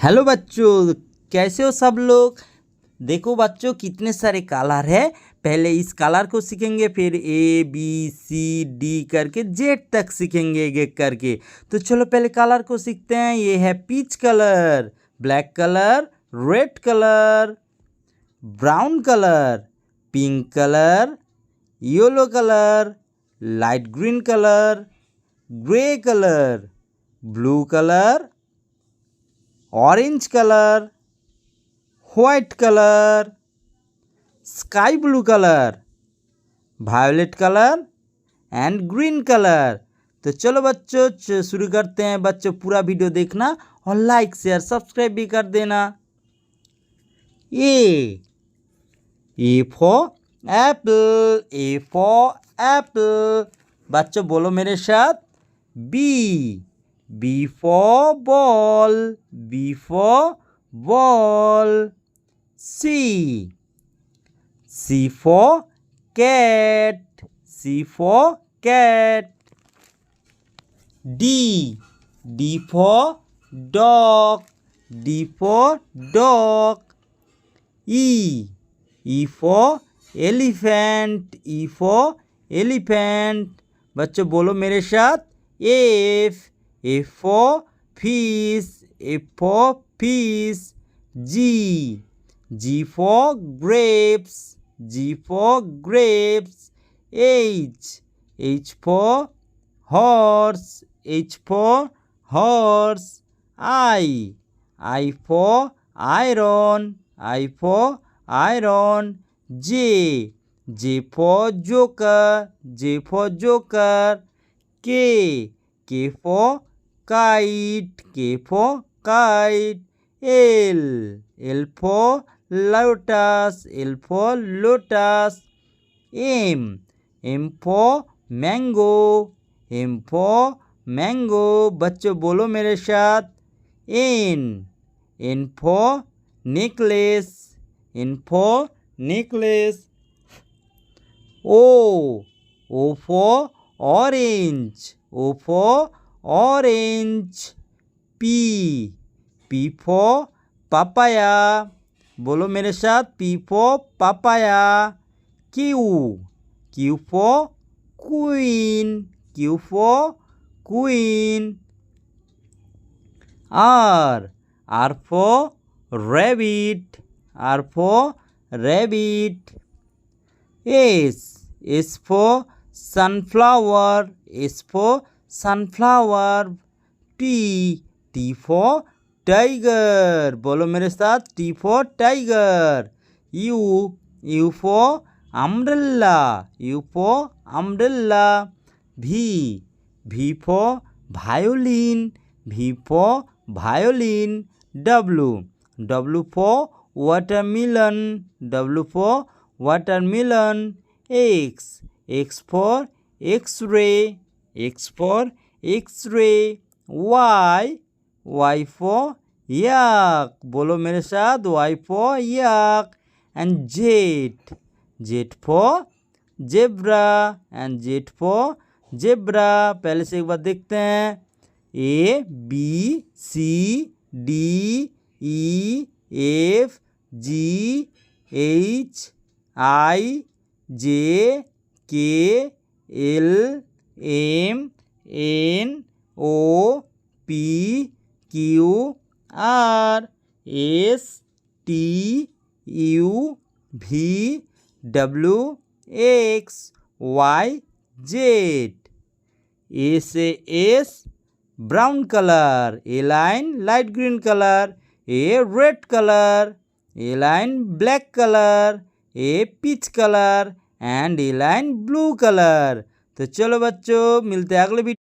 Hello बच्चों, कैसे हो सब लोग। देखो बच्चों, कितने सारे कलर है। पहले इस कलर को सीखेंगे, फिर ए बी सी डी करके जेड तक सीखेंगे एक एक करके। तो चलो पहले कलर को सीखते हैं। ये है peach colour, black colour, red colour, brown colour, pink colour, yellow colour, light green colour, grey colour, blue colour, orange colour, white colour, sky blue colour, violet colour and green colour. तो चलो बच्चों शुरू करते हैं। बच्चों पूरा video देखना और लाइक शेयर सब्सक्राइब भी कर देना। A for apple, A for apple. बच्चों बोलो मेरे साथ। B for ball, B for ball. C for cat, C for cat. D for dog, D for dog. E for elephant, E for elephant। बच्चों बोलो मेरे साथ। F for fish, F for fish। G for grapes, G for grapes। H for horse, H for horse। I for iron, I for iron। J for joker, J for joker। K for kite, K for kite। L for lotus, L for lotus। M for mango, M for mango। बच्चों बोलो मेरे साथ। N for necklace, N for necklace। O for orange, O for orange। P for papaya। बोलो मेरे साथ। P for papaya। Q for queen, Q for queen। R for rabbit, R for rabbit। S for sunflower, S for sunflower। T for tiger। बोलो मेरे साथ। T for tiger। U for umbrella, U for umbrella। V for violin, V for violin। W for watermelon, W for watermelon। X for x-ray, X for x-ray। Y for yak। बोलो मेरे साथ। Y for yak। And Z for zebra, and Z for zebra। पहले से एक बार देखते हैं। A B C D E F G H I J K L M N O P Q R S T U V W X Y Z। A से S brown color, A line light green color, A red color, A line black color, A peach color and A line blue color। तो चलो बच्चों मिलते हैं अगले video.